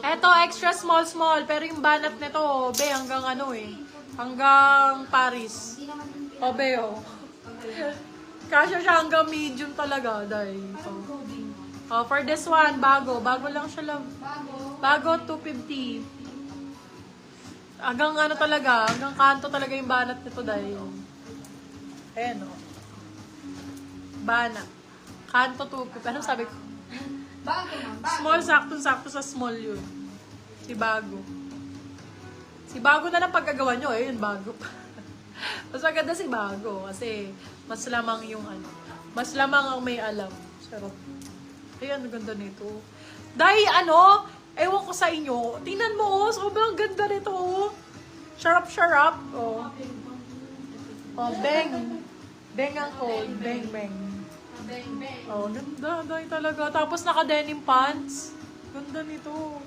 Eto, extra small. Pero yung banat nito, be, hanggang ano eh. Hanggang Paris. O, be, oh. Kasya siya hanggang medium talaga, dahil. Oh, for this one, bago. Bago lang siya lang. Bago, 250. Hanggang ano talaga, hanggang kanto talaga yung banat nito, dahil. Ayan, oh. Banat. Kanto 250. Anong sabi ko? Bago, ma'am. Small, sakto sa small yun. Si Bago. Si Bago na lang pagkagawa nyo, eh, yun, Bago pa. Mas maganda si Bago, kasi mas lamang yung ano, mas lamang ang may alam. Sarap. Ayan, ang ganda nito. Dahil ano, ewan ko sa inyo, tingnan mo, oh, sobrang ganda nito, oh. Sharap, oh. Oh, bang. Bang ang code, bang. Bang, bang. Oh, ganda, dahil talaga. Tapos naka-denim pants. Ganda nito.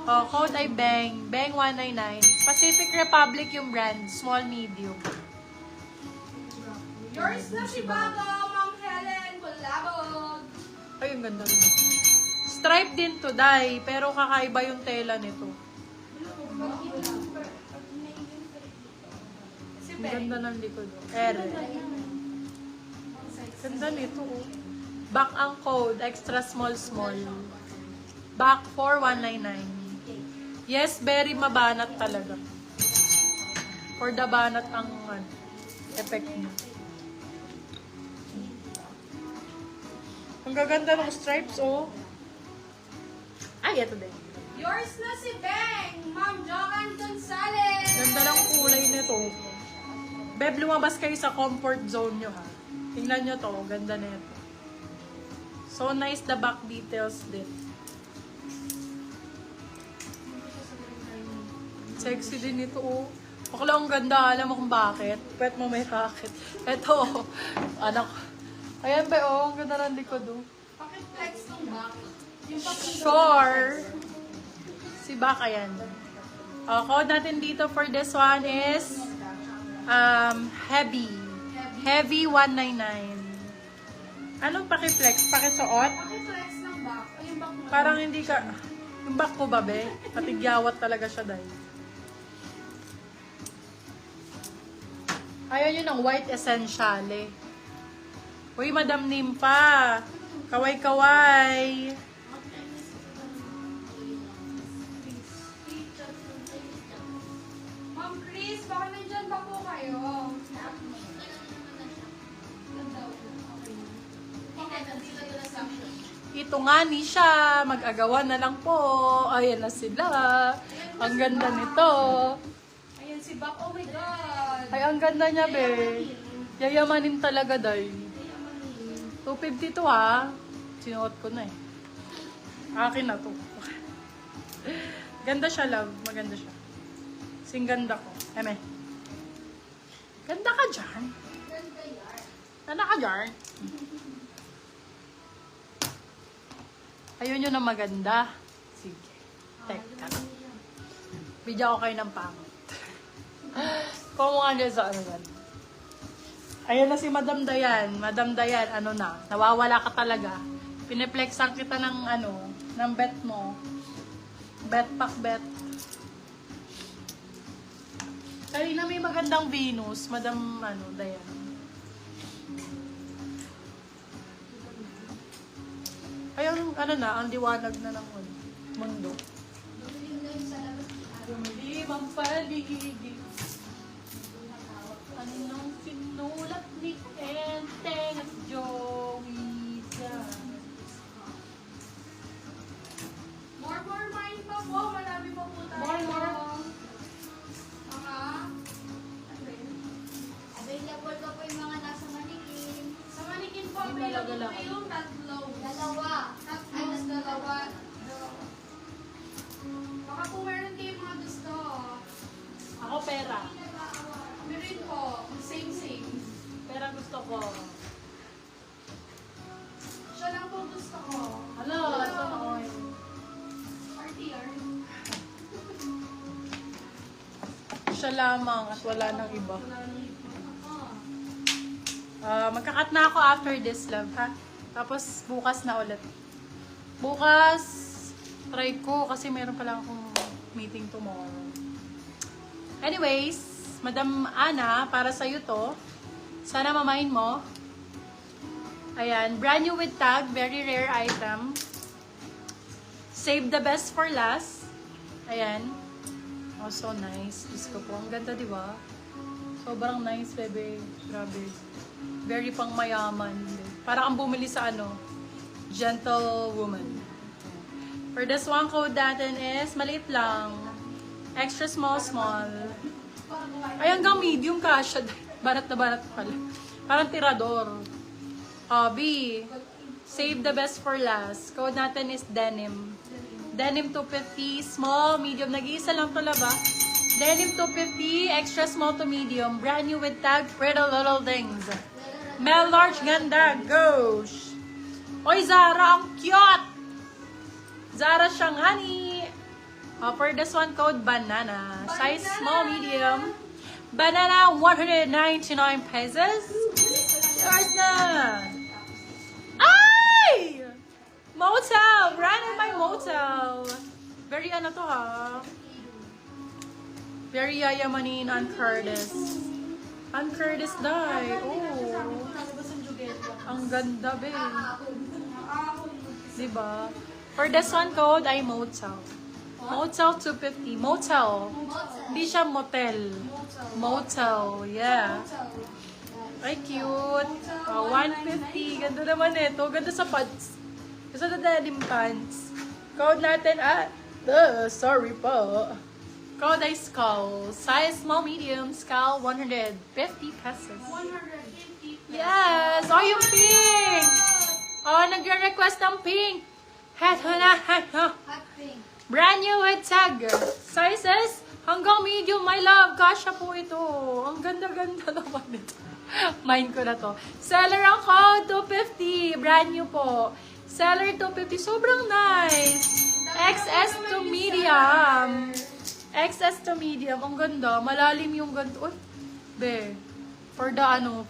Oh, code ay Bang. Bang 199. Pacific Republic yung brand. Small, medium. Yours na si Bago, Ma'am Helen Kulabog. Ay, ang ganda rin. Stripe din to, dai. Pero kakaiba yung tela nito. Ang ganda ng likod. Ere. Ganda nito, oh. Back ang code. Extra small. Back 4199. Yes, very mabanat talaga. For the banat ang effect niya. Ang gaganda ng stripes, oh. Ay, ito din. Yours na si Bang, Ma'am Joanne Gonzalez. Ganda ng kulay nito. Beb, lumabas kayo sa comfort zone nyo, ha. Tingnan nyo to. Ganda nito. So nice the back details din. Sexy din ito, oh. Bakla ang ganda. Alam mo kung bakit? Pwet mo may bakit. Ito, oh. Anak. Ayan ba, oh. Ang ganda ng likod, oh. Pakiflex ng back. Yung Sure. Si Baka yan. Code natin dito for this one is Heavy. Heavy 199. Anong pakiflex? Pakisuot? Pakiflex ng back. O yung back mo. Parang hindi ka... Yung back ko ba, be? Patigyawat talaga siya dahil. Ayaw nyo ng white essential, eh. Uy, Madam Nimpa. Kaway-kaway. Ma'am Chris, baka nandyan pa po kayo. Ito nga ni siya. Mag-agawan na lang po. Ayan na sila. Ang ganda nito. Ayan si Back. Oh my God. Ay, ang ganda niya, be. Yayamanin talaga, day. 250 to, ha. Sinuot ko na, eh. Akin na to. Ganda siya, love. Maganda siya. Sing ganda ko. Eme. Ganda ka dyan. Ganda ka dyan. Ayun yun na maganda. Sige. Teka. Bidya ko kayo ng pangit. Kung ano sa ano yan. Ayun na si Madam Dayan. Madam Dayan, ano na. Nawawala ka talaga. Pineflexan kita ng ano, ng bet mo. Bet pack bet. Kanina may magandang Venus, Madam ano, Dayan. Ayun, ano na, ang liwanag na ng mundo. Dumilim ang paligid. Anong sinulat ni Enteng at Joey dyan? More mine pa po. Marami pa po tayo. More. Mga... Available pa po yung mga nasa manikin. Sa manikin po, Yung available dalawa. po yung tatlo. Dalawa. Tatlo, dalawa. Baka po meron kayo mga gusto. Ako pera. Kami rin po. Same. Pera gusto ko. Siya lang po gusto ko. Hello, ito na ko. RTR. Siya lamang at wala nang iba. Wala nang iba. Magkakat na ako after this, love, ha? Tapos bukas na ulit. Bukas, Try ko kasi meron pala akong meeting tomorrow. Anyways, Madam Ana, para sa'yo to. Sana mamain mo. Ayan, brand new with tag, very rare item. Save the best for last. Ayan. Oh, so nice. Diyos ko po, ang ganda, di ba? Sobrang nice, bebe. Grabe. Very pang mayaman. Para kang bumili sa ano, gentle woman. For this one, code natin is maliit lang. Extra small, small. Ay, hanggang medium kasha. Barat na barat pala. Parang tirador. B. Save the best for last. Code natin is denim. Denim 250, small, medium. Nag-iisa lang pala ba? Denim 250, extra small to medium. Brand new with tag, pretty little things. Mel large, ganda, gosh. Oy, Zara, ang cute! Zara Shanghani. For this one, code banana. Size small, medium. Banana, 199 pesos. Yours na. Ay! Motel! Brand new my motel. Very ano to ha. Very yayamanin on Curtis. On Curtis dye. Oh. Ang ganda, be. Diba? For this one code ay motel. Motel 250. Motel. Hindi siya motel. Motel. Yeah. Ay, cute. 150. Ganda naman ito. Ganda sa pants. Gusto na denim pants. Code natin sorry po. Code ay skull. Size small medium. Skull 150 pesos. 150. Yes! Oh, yung pink! Oh, nagre-request ng pink. Heto na, heto. Hot pink. Brand new with tag. Sizes hanggang medium, my love. Kasha po ito. Ang ganda-ganda naman ito. Mine ko na to. Seller ang code 250. Brand new po. Seller 250. Sobrang nice. XS to medium. XS to medium. Ang ganda. Malalim yung ganito. Uy, be. For the ano,